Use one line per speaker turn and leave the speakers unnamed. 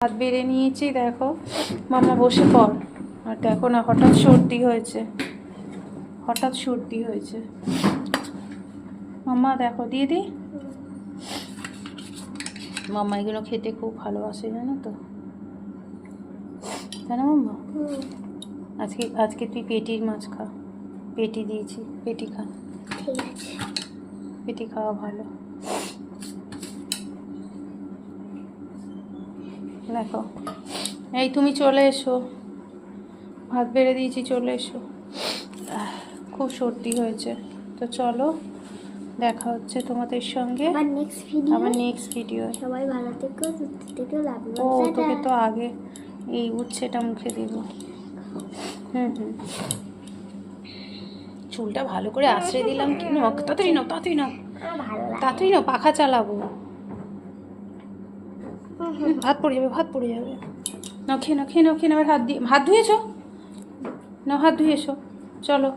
হাত বেড়ে নিয়েছি, দেখো মামা বসে পড়। আর দেখো না, হঠাৎ সর্দি হয়েছে, হঠাৎ সর্দি হয়েছে। মামা দেখো দিয়ে দি, মামা এগুলো খেতে খুব ভালোবাসে জানো তো, তাই না মাম্মা? আজকে আজকে তুই পেটির মাছ খা, পেটি দিয়েছি, পেটি খা,
ঠিক আছে।
পেটি খাওয়া ভালো। দেখো এই তুমি চলে এসো, ভাত বেড়ে দিয়েছি, চলে এসো। খুব সর্দি হয়েছে, তো চলো দেখা হচ্ছে তোমাদের সঙ্গে
আবার নেক্সট ভিডিও।
আবার নেক্সট ভিডিও।
সবাই ভালো থেকো, সুস্থ থেকো, লাভ ইউ।
ও তোকে তো আগে এই উচ্ছেটা মুখে দেব। চুলটা ভালো করে আশ্রয় দিলাম, কি না তাড়াতাড়ি নাও, তাড়াতাড়ি নাও,
ভালো লাগে।
তাড়াতাড়ি নাও, পাখা চালাবো। ভাত পড়ে যাবে, ভাত পড়ে যাবে। নাও খেয়ে নাও, খেয়ে নাও, খেয়ে নাও। হাত দিয়ে হাত ধুয়েছো? নাও হাত ধুয়েছো, চলো।